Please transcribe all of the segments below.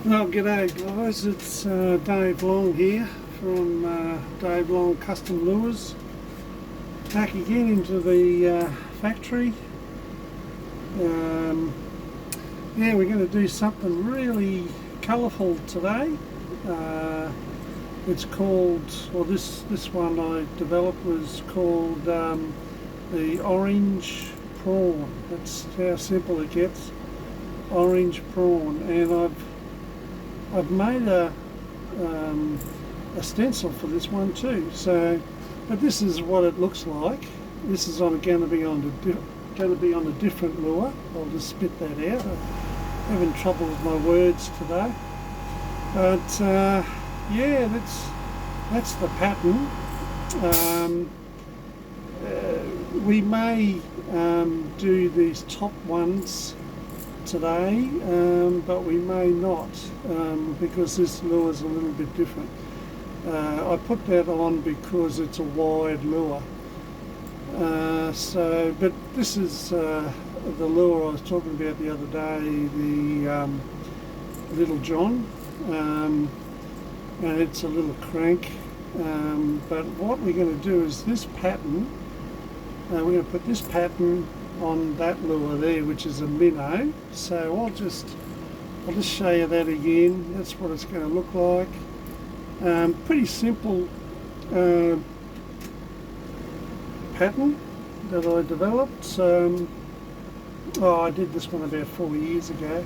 Well, g'day guys, it's Dave Long here from Dave Long Custom Lures. Back again into the factory. Yeah, we're going to do something really colourful today. It's called, well this one I developed was called the orange prawn. That's how simple it gets. Orange prawn, and I've made a stencil for this one too. So, but this is what it looks like. This is going to be on a different lure. I'll just spit that out. I'm having trouble with my words today. But yeah, that's the pattern. We may do these top ones today, but we may not, because this lure is a little bit different. I put that on because it's a wide lure. But this is the lure I was talking about the other day, the Little John, and it's a little crank. But what we're going to do is this pattern, we're going to put this pattern on that lure there, which is a minnow. So I'll just show you that again. That's what it's going to look like. Pretty simple pattern that I developed. I did this one about 4 years ago,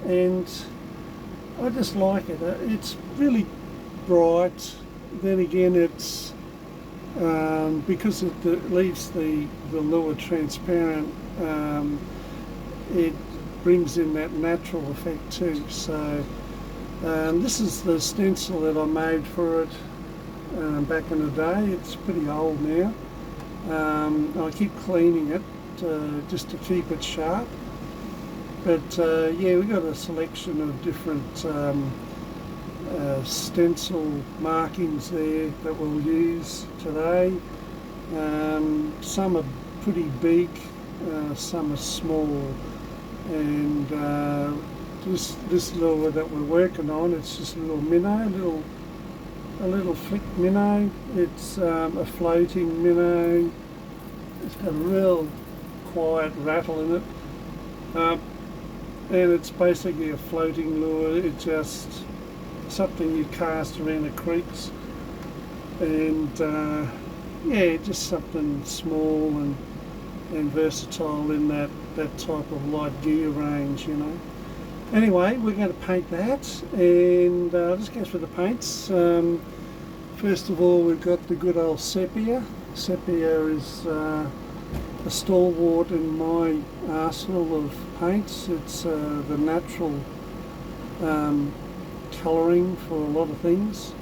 and I just like it. It's really bright. Then again, it's because it leaves the lure transparent, it brings in that natural effect too. So this is the stencil that I made for it back in the day. It's pretty old now. I keep cleaning it just to keep it sharp. But yeah, we've got a selection of different stencil markings there that we'll use today. Some are pretty big, some are small, and this lure that we're working on, it's just a little minnow, a little flick minnow. It's a floating minnow. It's got a real quiet rattle in it, and it's basically a floating lure. It's just something you cast around the creeks, and yeah, just something small and versatile in that type of light gear range, you know. Anyway, we're going to paint that, and let's go for the paints. First of all, we've got the good old sepia. Sepia is a stalwart in my arsenal of paints. It's the natural colouring for a lot of things,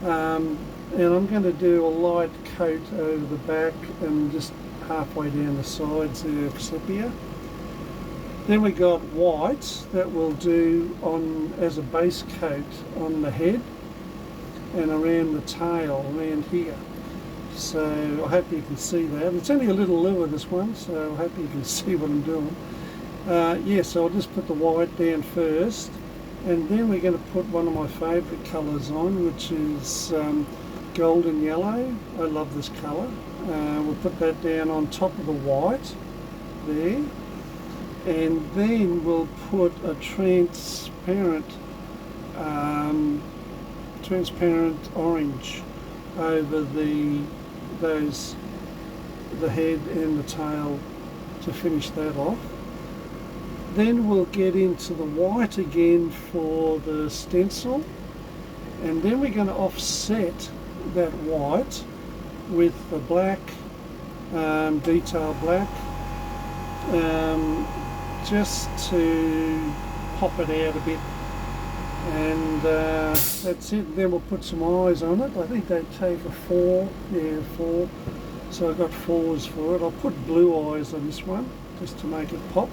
and I'm going to do a light coat over the back and just halfway down the sides there of sepia. Then we got white that we'll do on as a base coat on the head and around the tail, around here. So I hope you can see that. It's only a little lure, this one, so I hope you can see what I'm doing. Yeah, so I'll just put the white down first, and then we're going to put one of my favourite colours on, which is golden yellow. I love this colour. We'll put that down on top of the white there, and then we'll put a transparent orange over the head and the tail to finish that off. Then we'll get into the white again for the stencil, and then we're going to offset that white with the black, detail black, just to pop it out a bit, and that's it. Then we'll put some eyes on it. I think they take a 4, yeah, 4, so I've got 4s for it. I'll put blue eyes on this one just to make it pop.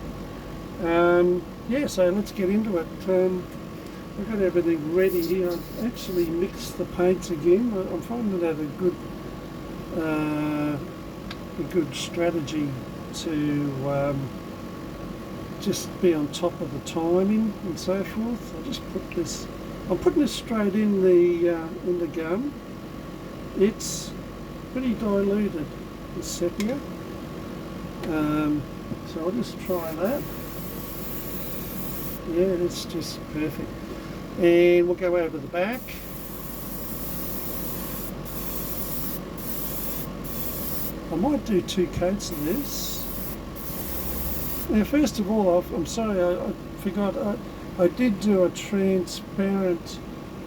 Yeah, so let's get into it. I've got everything ready here. I've actually mixed the paints again. I'm finding that a good strategy to just be on top of the timing and so forth. I'll just put this. I'm putting this straight in the gun. It's pretty diluted, the sepia. So I'll just try that. Yeah, it's just perfect. And we'll go over the back. I might do 2 coats of this. Now, first of all, I'm sorry, I forgot. I did do a transparent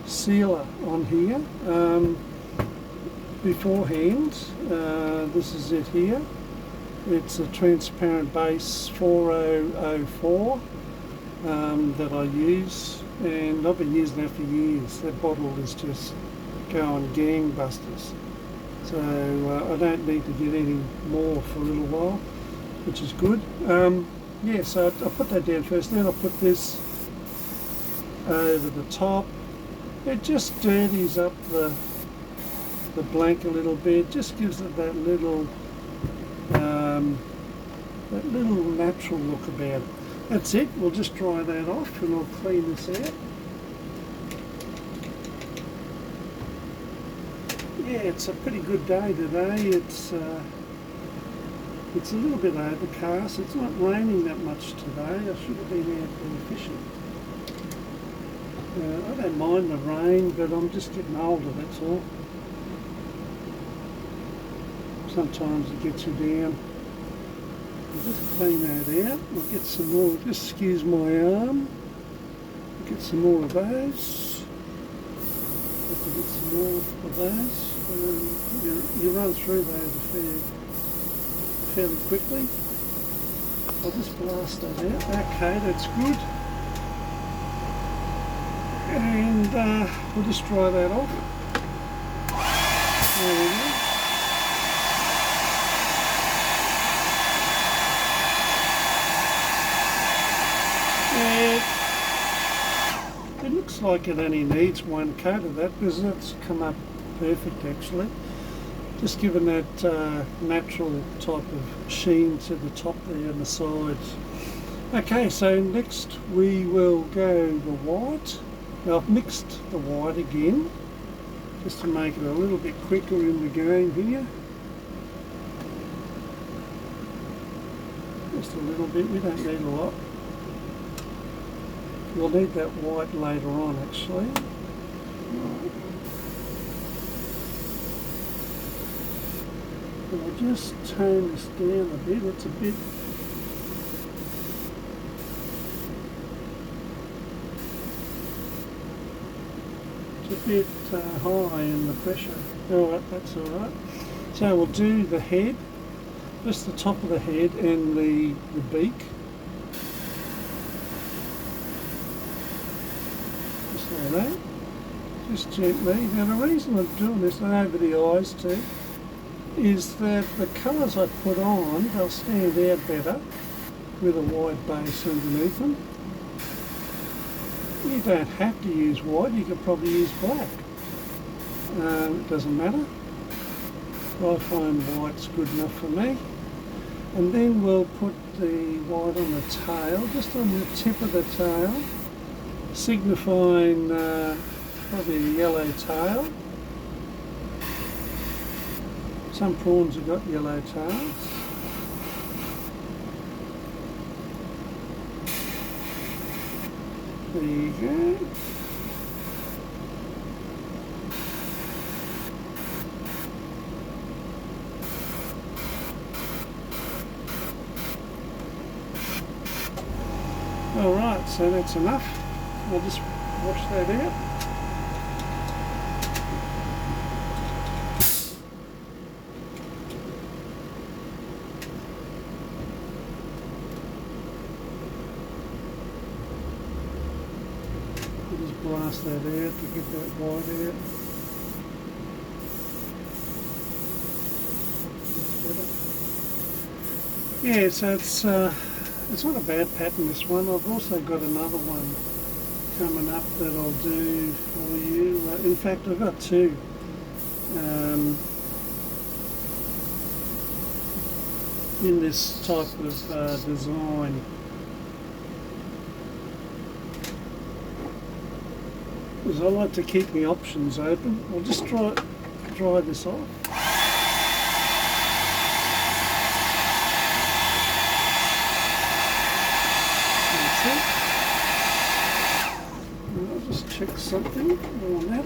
sealer on here beforehand. This is it here. It's a transparent base 4004 that I use, and I've been using that for years. That bottle is just going gangbusters. So I don't need to get any more for a little while, which is good. Yeah, so I put that down first, then I put this over the top. It just dirties up the blank a little bit, just gives it that little natural look about it. That's it. We'll just dry that off and I'll clean this out. Yeah, it's a pretty good day today. It's a little bit overcast. It's not raining that much today. I should have been out more fishing. I don't mind the rain, but I'm just getting older, that's all. Sometimes it gets you down. I'll just clean that out. I'll get some more, just excuse my arm. I'll get some more of those. Have to get some more of those. You run through those fairly quickly. I'll just blast that out. Okay, that's good. And we'll just dry that off. There we go. It looks like it only needs 1 coat of that because it's come up perfect actually. Just giving that natural type of sheen to the top there and the sides. Okay, so next we will go the white. Now I've mixed the white again just to make it a little bit quicker in the game here. Just a little bit, we don't need a lot. We'll need that white later on actually. I'll just tone this down a bit. It's a bit high in the pressure. Alright, that's alright. So we'll do the head, just the top of the head and the beak. Just like that. Just gently. Now the reason I'm doing this, and over the eyes too, is that the colours I put on, they'll stand out better with a white base underneath them. You don't have to use white, you could probably use black. It doesn't matter. I find white's good enough for me. And then we'll put the white on the tail, just on the tip of the tail, signifying probably a yellow tail. Some prawns have got yellow tails. There you go. Alright, so that's enough. I'll just wash that out. Blast that out to get that white out. Yeah, so it's not a bad pattern, this one. I've also got another one coming up that I'll do for you. In fact, I've got 2. In this type of design. because I like to keep my options open. I'll just dry this off. That's it. And I'll just check something while I'm at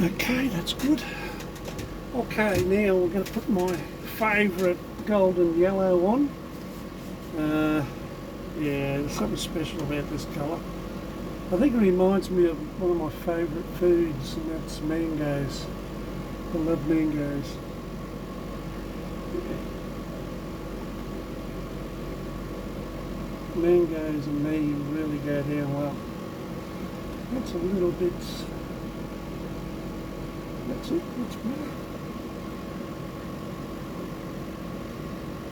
it. Okay, that's good. Okay, now we're going to put my favourite golden yellow on. Yeah, there's something special about this colour. I think it reminds me of one of my favourite foods, and that's mangoes. I love mangoes. Yeah. Mangoes and me really go down well. That's a little bit... That's it, that's better.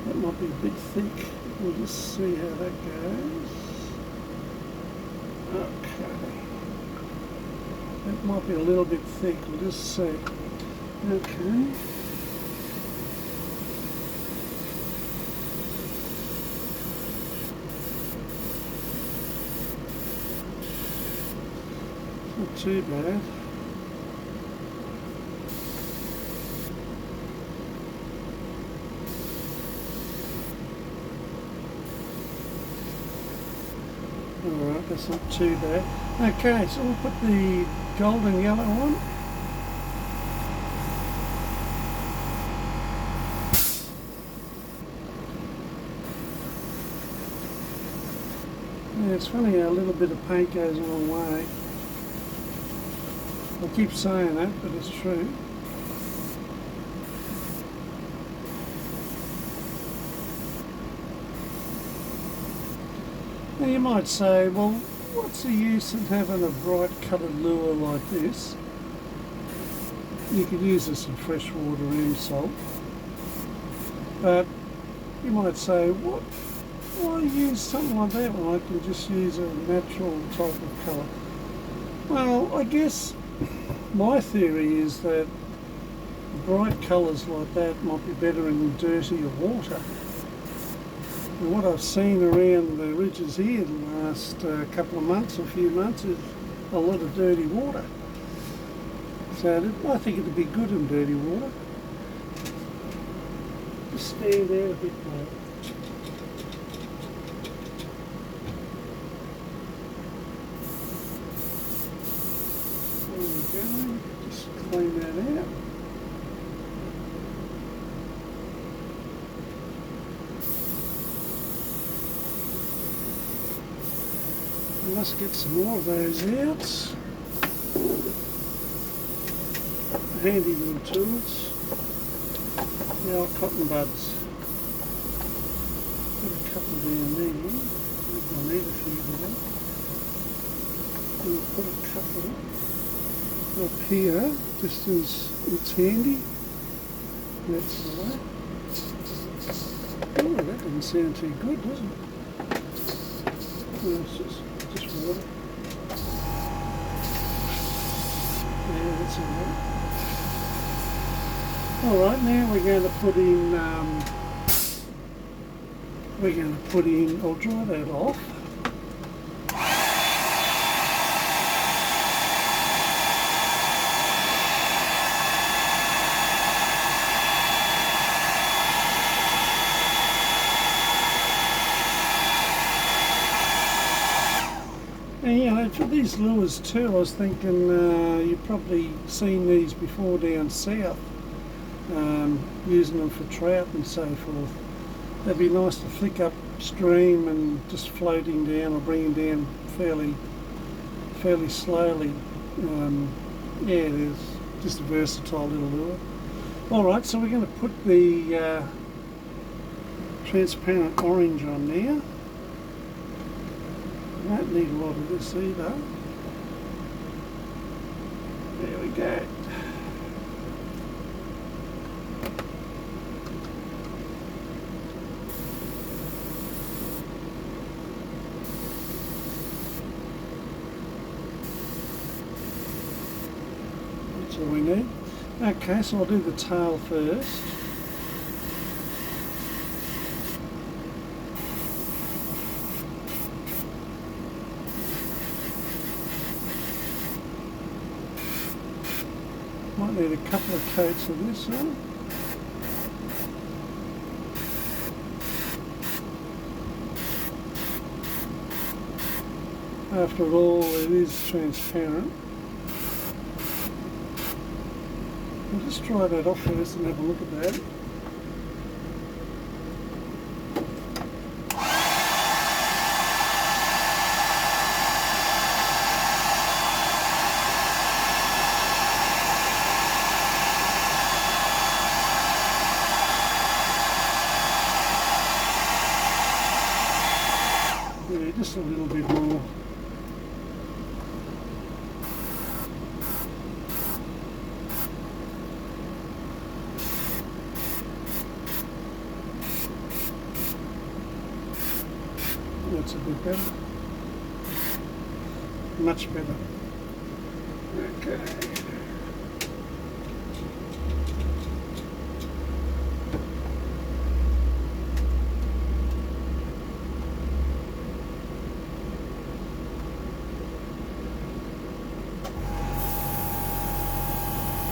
That might be a bit thick. We'll just see how that goes. Okay. That might be a little bit thick, we'll just see. Okay. Not too bad. Alright, that's not too bad. Okay, so we'll put the golden yellow on. Yeah, it's funny how a little bit of paint goes a long way. I keep saying that, but it's true. Now you might say, well, what's the use in having a bright coloured lure like this? You could use this in freshwater and salt. But you might say, why use something like that when I can just use a natural type of colour? Well, I guess my theory is that bright colours like that might be better in dirtier water. And what I've seen around the ridges here the last couple of months, a few months, is a lot of dirty water. So I think it'd be good in dirty water. Just stand out a bit more. There we go. Just clean that out. Let's get some more of those out. Handy little tools. The old cotton buds. Put a couple down there. I'll need a few of them. And we'll put a couple up here, just as it's handy. That's the way. Oh, that doesn't sound too good, does it? No, it's just water. Yeah, that's alright. Alright, now we're going to put in, I'll dry that off. And you know, for these lures too, I was thinking you've probably seen these before down south, using them for trout and so forth. They'd be nice to flick upstream and just floating down or bringing down fairly slowly. Yeah, it is just a versatile little lure. Alright, so we're going to put the transparent orange on now. Don't need a lot of this either. There we go. That's all we need. Okay, so I'll do the tail first. Might need a couple of coats of this on. After all, it is transparent. I'll just try that off first and have a look at that. Yeah, just a little bit more. That's a bit better. Much better. Okay.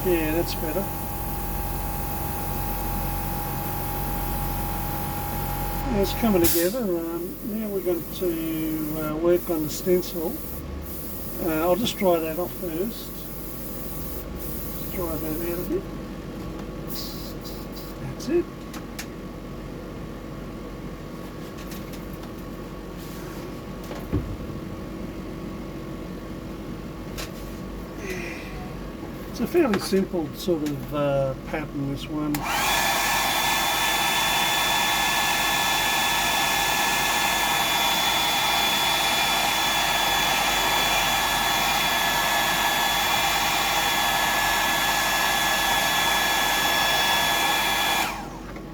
Yeah, that's better. Yeah, it's coming together. Now we're going to work on the stencil. I'll just dry that off first. Just dry that out a bit. That's it. It's a fairly simple sort of pattern, this one.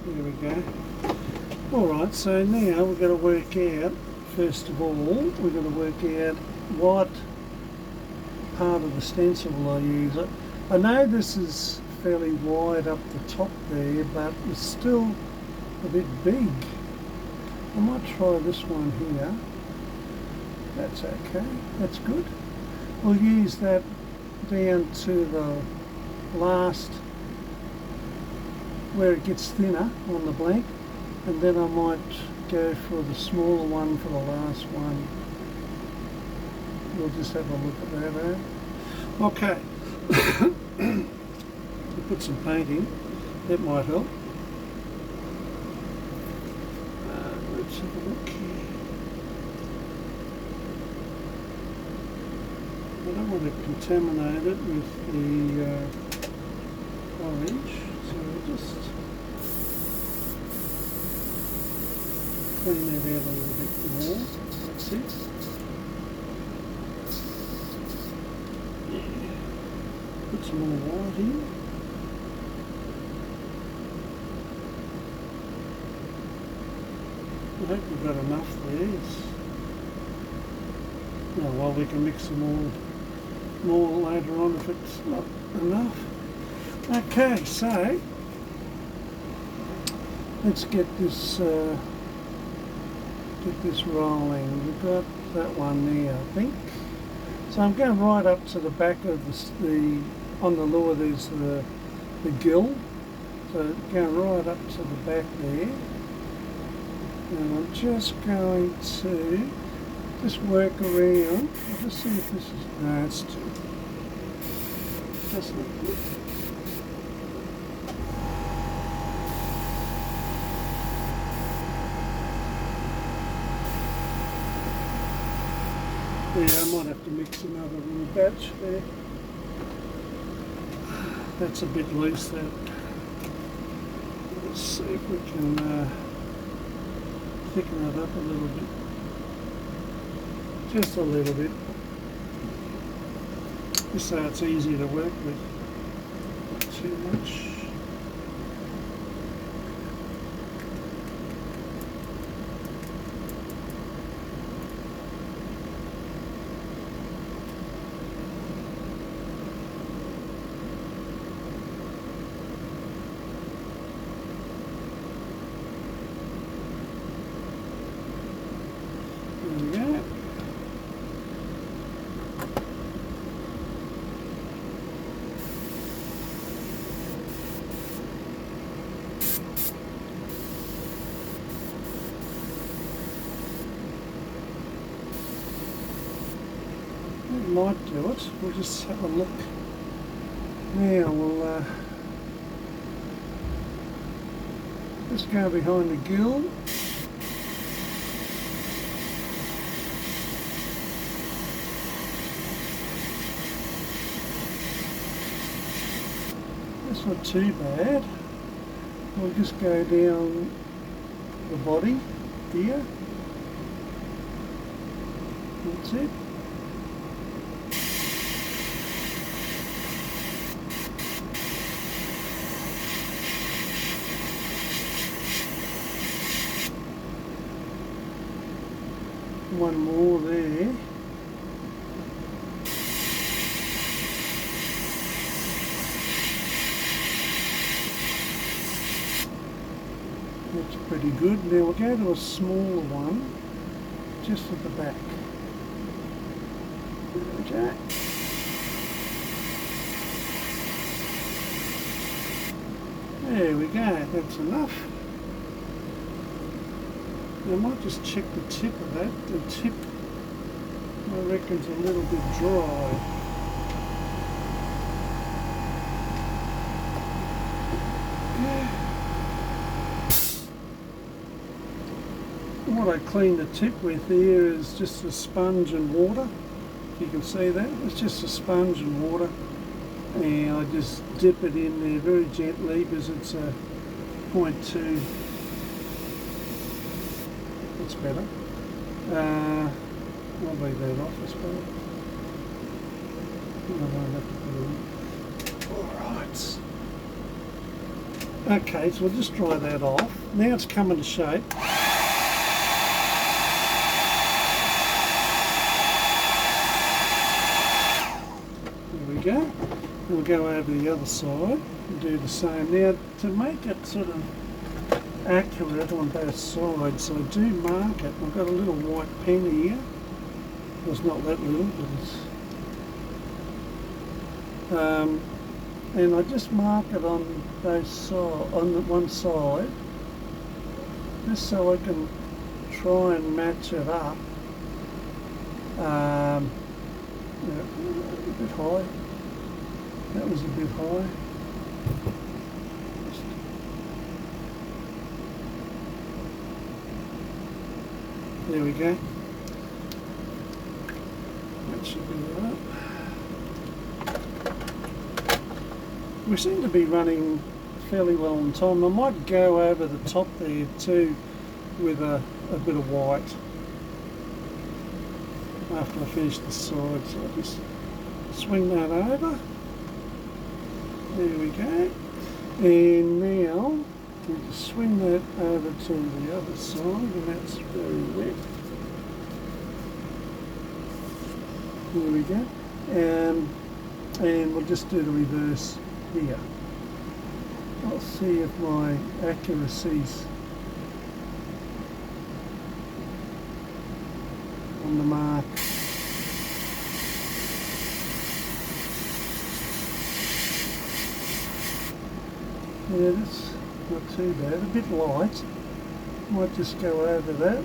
There we go. Alright, so now we're going to work out, first of all, we're going to work out what part of the stencil will I use. I know this is fairly wide up the top there, but it's still a bit big. I might try this one here. That's okay, that's good. We'll use that down to the last, where it gets thinner on the blank, and then I might go for the smaller one for the last one. We'll just have a look at that, eh? Okay. We'll put some paint in. That might help. Let's have a look here. I don't want to contaminate it with the orange, so we'll just clean that out a little bit more. That's it. Put some more white in. I hope we've got enough there. Oh, well, we can mix some more later on if it's not enough. Okay, so let's get this rolling. We've got that one there, I think. So I'm going right up to the back of on the lure there's the gill. So going right up to the back there. And I'm just going to just work around. I'll just see if this is, no, it's too, that's not good. Yeah, I might have to mix another little batch there. That's a bit loose, that. Let's see if we can thicken it up a little bit. Just a little bit. Just so it's easy to work with. Not too much. might do it. We'll just have a look. Now we'll just go behind the gill. That's not too bad. We'll just go down the body here. That's it. One more there. That's pretty good. Now we'll go to a smaller one, just at the back. Okay. There we go, that's enough. I might just check the tip of that. The tip, I reckon, is a little bit dry. What I clean the tip with here is just a sponge and water. If you can see that, it's just a sponge and water, and I just dip it in there very gently because it's a 0.2. That's better. I'll leave that off, I suppose. I won't have to put it in. Alright. Okay, so we'll just dry that off. Now it's coming to shape. There we go. We'll go over the other side and do the same. Now, to make it sort of accurate on both sides, I do mark it. I've got a little white pen here. Well, it's not that little, but it's and I just mark it on both sides, on the one side, just so I can try and match it up. Yeah, a bit high. That was a bit high. There we go. That should be right. We seem to be running fairly well on time. I might go over the top there too with a bit of white after I finish the side. So I'll just swing that over. There we go. And now we just swing that over to the other side, and that's very wet. There we go. And we'll just do the reverse here. I'll see if my accuracy's on the mark. Yeah, that's not too bad. A bit light. Might just go over that.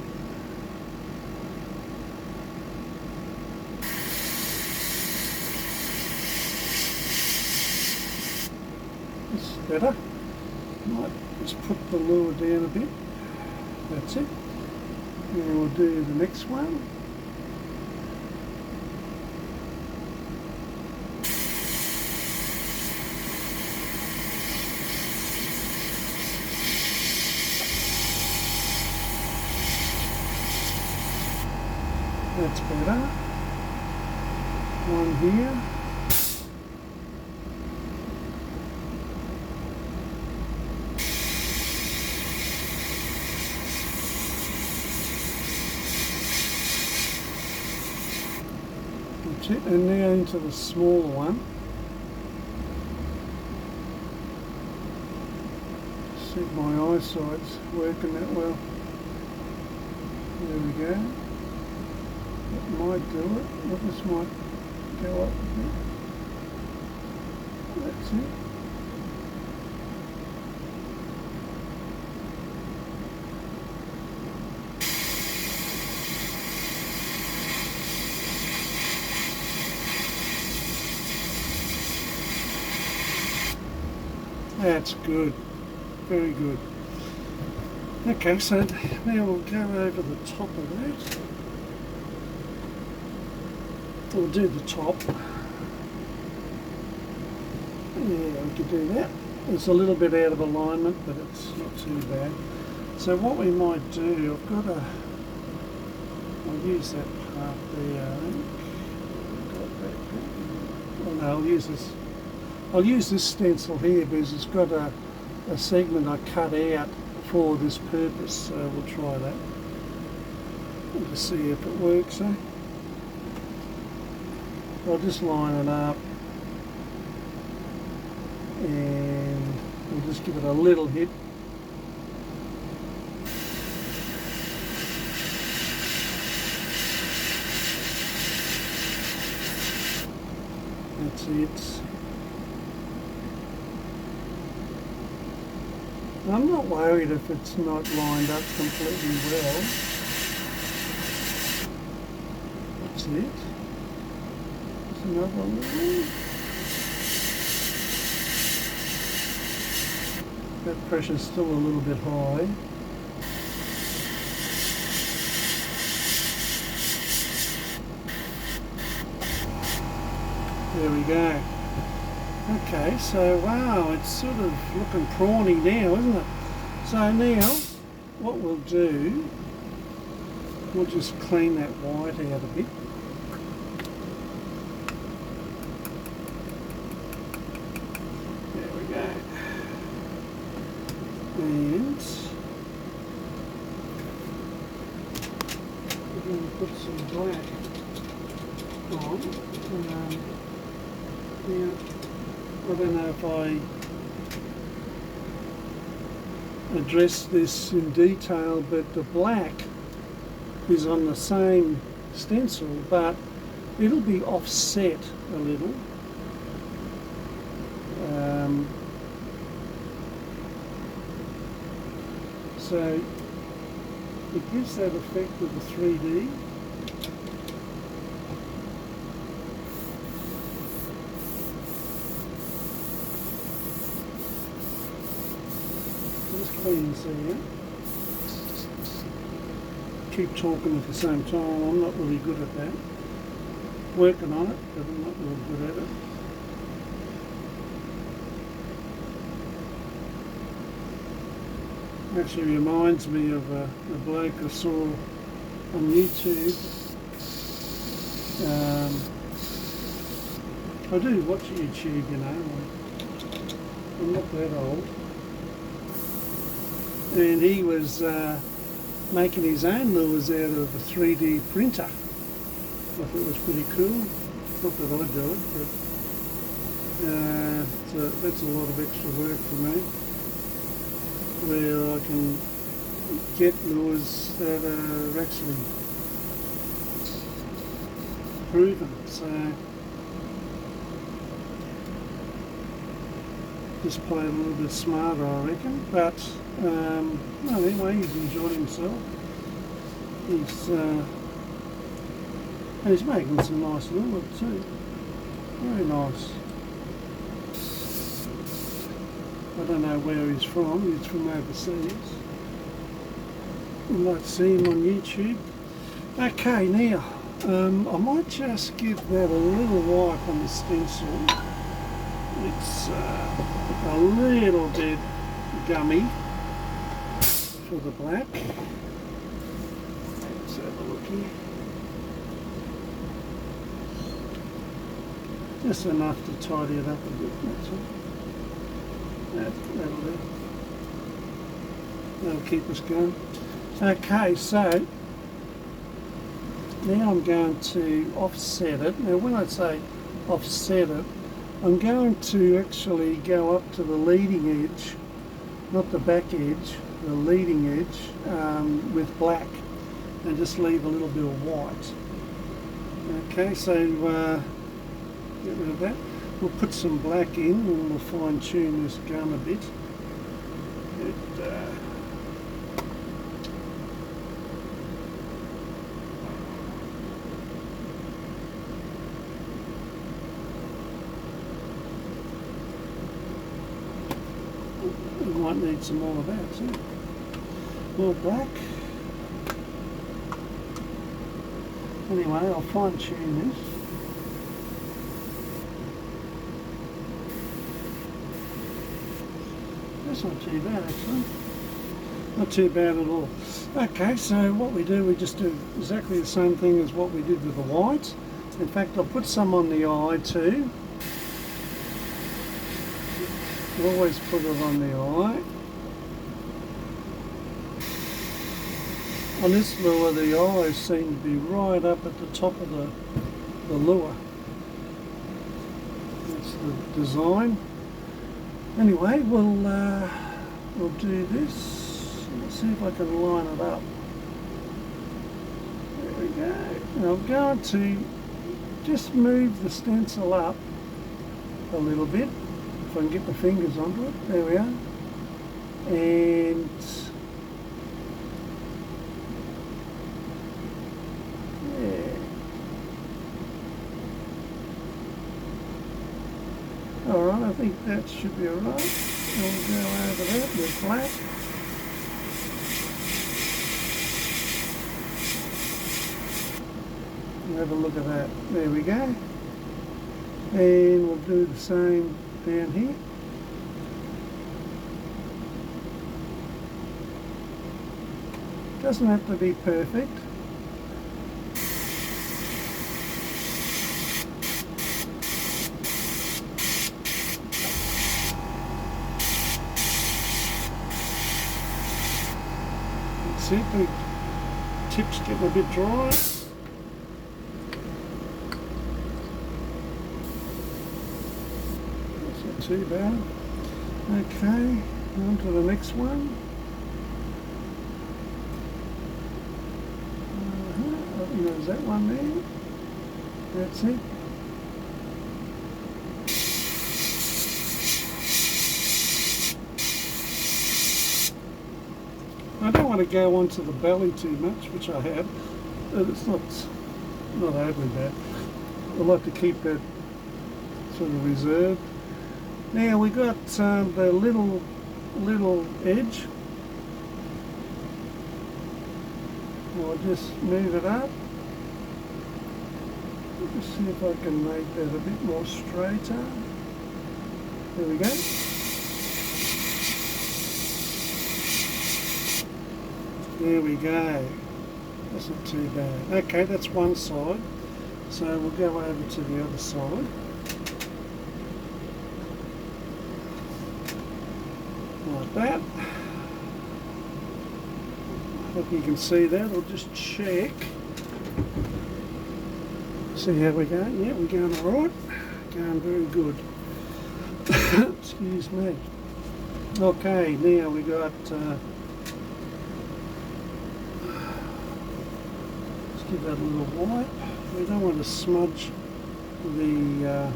That's better. Might just put the lure down a bit. That's it. And we'll do the next one. That's better. One here. That's it. And now into the smaller one. See if my eyesight's working that well. There we go. That might do it. Well, this might go up a bit. That's it. That's good. Very good. Okay, so now we'll go over the top of that. We'll do the top. Yeah, we could do that. It's a little bit out of alignment, but it's not too bad. So what we might do, I'll use that part there, I think. Well, no, I'll use this stencil here because it's got a segment I cut out for this purpose, so we'll try that. We'll just see if it works, eh? I'll just line it up and we'll just give it a little hit. That's it. I'm not worried if it's not lined up completely well. That's it. There's another one. That pressure's still a little bit high. There we go. Okay, so wow, it's sort of looking prawny now, isn't it? So now, what we'll do, we'll just clean that white out a bit. There we go. And we're going to put some black on. Now, I don't know if I address this in detail, but the black is on the same stencil, but it'll be offset a little. So it gives that effect of the 3D. Just clean this out. Keep talking at the same time. I'm not really good at that. Working on it, but I'm not really good at it. Actually reminds me of a bloke I saw on YouTube. I do watch YouTube, you know. I'm not that old. And he was making his own lures out of a 3D printer. I thought it was pretty cool. Not that I do it, but so that's a lot of extra work for me, where I can get lures that are actually proven. So just play a little bit smarter, I reckon. But no, anyway, he's enjoyed himself. And he's making some nice lure too. Very nice. I don't know where he's from. He's from overseas. You might see him on YouTube. Okay, now I might just give that a little wipe on the stencil. It's a little bit gummy for the black. Let's have a look here. Just enough to tidy it up a bit, that's all. That'll keep us going. Okay, so now I'm going to offset it. Now when I say offset it, I'm going to actually go up to the leading edge, not the back edge, the leading edge with black, and just leave a little bit of white. Okay, so get rid of that. We'll put some black in and we'll fine tune this gum a bit. We might need some more of that too. More black. Anyway, I'll fine tune this. That's not too bad actually. Not too bad at all. Okay, so what we do, we just do exactly the same thing as what we did with the white. In fact, I'll put some on the eye too. Always put it on the eye. On this lure, the eyes seem to be right up at the top of the lure. That's the design. Anyway, we'll do this. Let's see if I can line it up. There we go. And I'm going to just move the stencil up a little bit. If I can get my fingers onto it. There we are. And yeah. Alright, I think that should be alright. We'll go over that with black. Have a look at that. There we go. And we'll do the same down here. Doesn't have to be perfect. That's it. The tip's getting a bit dry. Too bad. Okay, on to the next one. There's that one there. That's it. I don't want to go onto the belly too much, which I have, but it's not overly bad. I like to keep that sort of reserved. Now we got the little edge. I'll just move it up. Let's see if I can make that a bit more straighter. There we go. There we go. That's not too bad. Okay, that's one side. So we'll go over to the other side. Like that. Hope you can see that. I'll just check. See how we're going. Yeah, we're going alright. Going very good. Excuse me. Okay, now we got. Let's give that a little wipe. We don't want to smudge the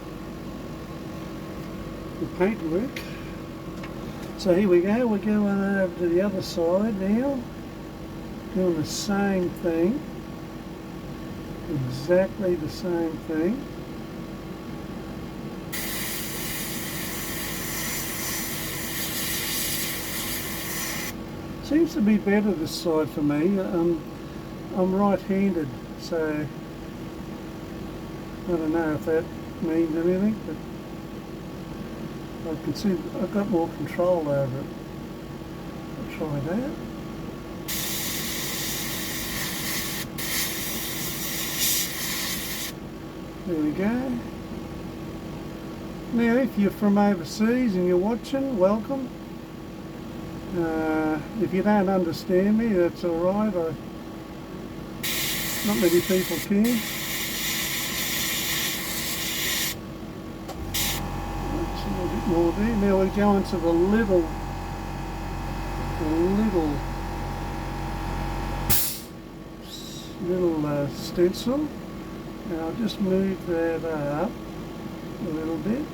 paintwork. So here we go, we're going over to the other side now, doing the same thing, exactly the same thing. Seems to be better this side for me. I'm right-handed, so I don't know if that means anything, but I can see I've got more control over it. I'll try that. There we go. Now if you're from overseas and you're watching, welcome. If you don't understand me, that's alright. Not many people can. More there. Now we're going to the little stencil. And I'll just move that up a little bit.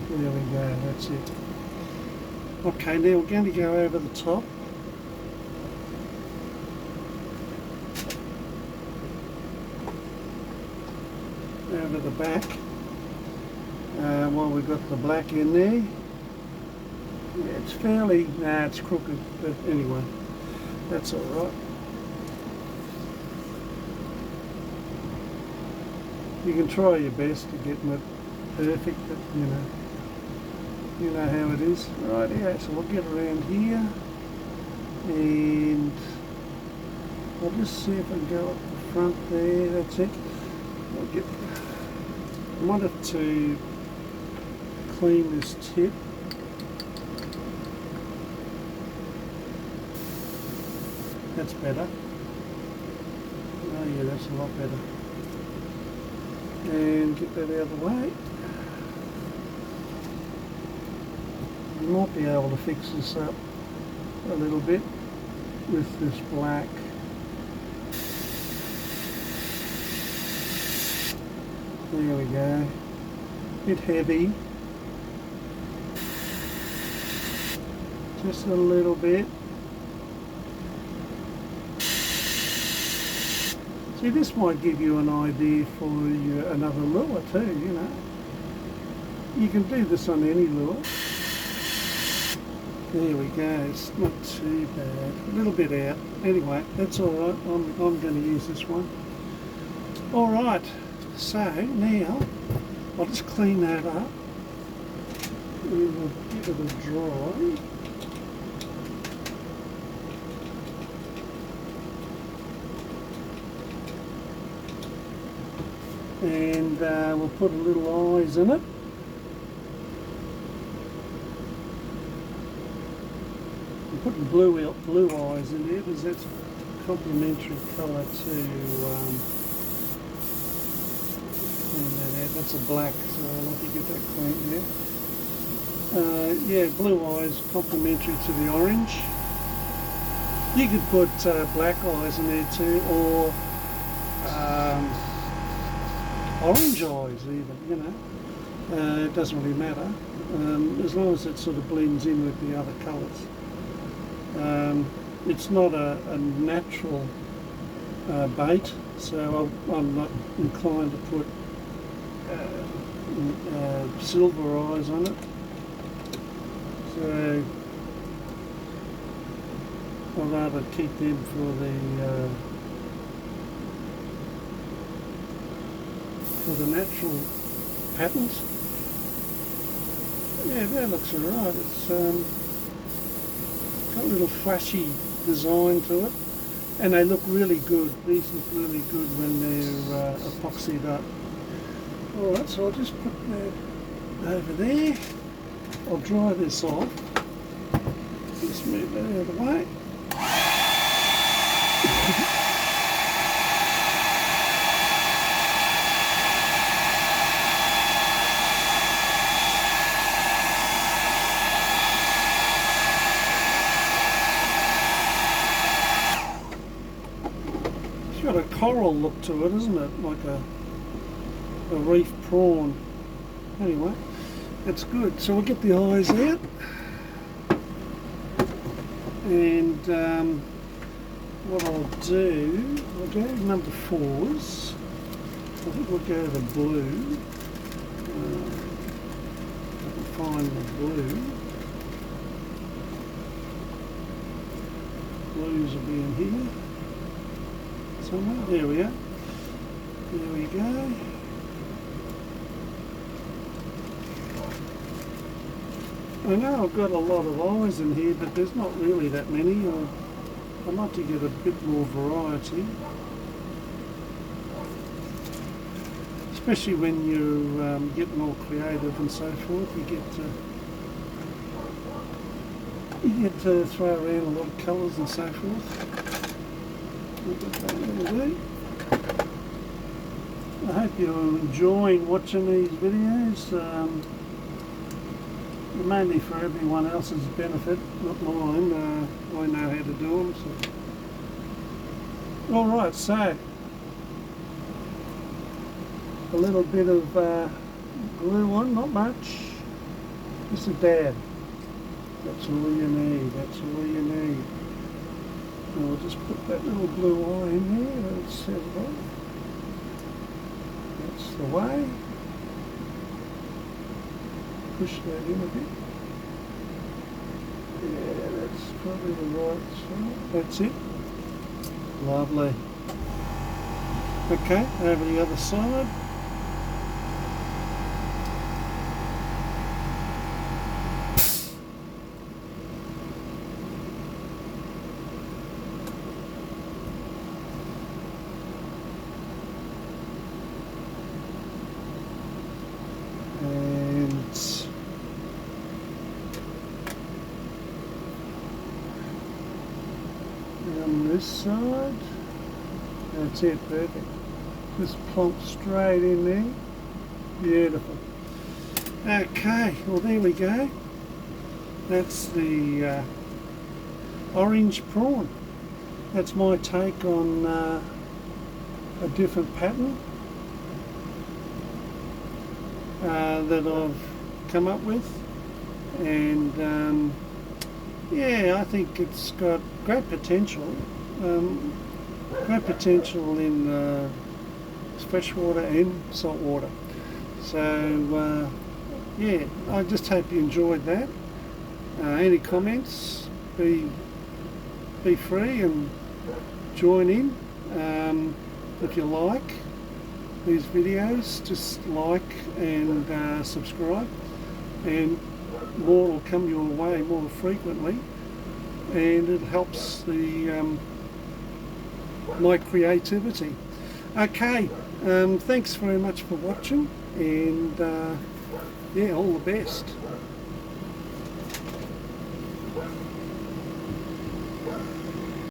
There we go, that's it. Okay, now we're going to go over the top. over the back while we've got the black in there. Yeah, it's fairly, nah, it's crooked, but anyway, that's alright. You can try your best to get it perfect, but you know how it is. Right, yeah, so we'll get around here and I'll just see if I can go up the front there. That's it. I might have to clean this tip. That's better. Oh yeah, that's a lot better. And get that out of the way. You might be able to fix this up a little bit with this black. There we go. Bit heavy. Just a little bit. See, this might give you an idea for another lure too, you know. You can do this on any lure. There we go, it's not too bad. A little bit out. Anyway, that's alright, I'm going to use this one. Alright, so now I'll just clean that up. We will give it a dry. And we'll put a little eyes in it. I'm putting blue eyes in there because that's a complementary colour to that's a black, so I'll have to get that clean there. Yeah, blue eyes complementary to the orange. You could put black eyes in there too, or orange eyes even, you know. It doesn't really matter, as long as it sort of blends in with the other colours. It's not a natural bait, so I'm not inclined to put silver eyes on it. So I'd rather keep them for the natural patterns. Yeah, that looks alright. It's got a little flashy design to it, and they look really good. These look really good when they're epoxied up. Alright, so I'll just put that over there. I'll dry this off. Just move that out of the way. It's got a coral look to it, isn't it? Like a reef prawn. Anyway, that's good. So we'll get the eyes out, and what I'll do, I'll go number 4s. I think we'll go the blue. I can find the blue. Blues will be in here somewhere. There we are. There we go. I know I've got a lot of eyes in here, but there's not really that many. I'd like to get a bit more variety, especially when you're getting more creative and so forth. You get to throw around a lot of colours and so forth. I hope you're enjoying watching these videos. Mainly for everyone else's benefit, not mine. I know how to do them. So. Alright, so a little bit of glue on, not much, just a dab. That's all you need, that's all you need. And we'll just put that little blue eye in there, let's set it off. That's the way. Push that in a bit. Yeah, that's probably the right side. That's it. Lovely. Okay, over the other side. And on this side, that's it, perfect. Just plonk straight in there. Beautiful. Okay, well there we go. That's the orange prawn. That's my take on a different pattern that I've come up with, and yeah, I think it's got great potential. Great potential in freshwater and saltwater. So yeah, I just hope you enjoyed that. Any comments? Be free and join in. If you like these videos, just like and subscribe, and more will come your way more frequently, and it helps the my creativity. Okay, thanks very much for watching, and yeah, all the best.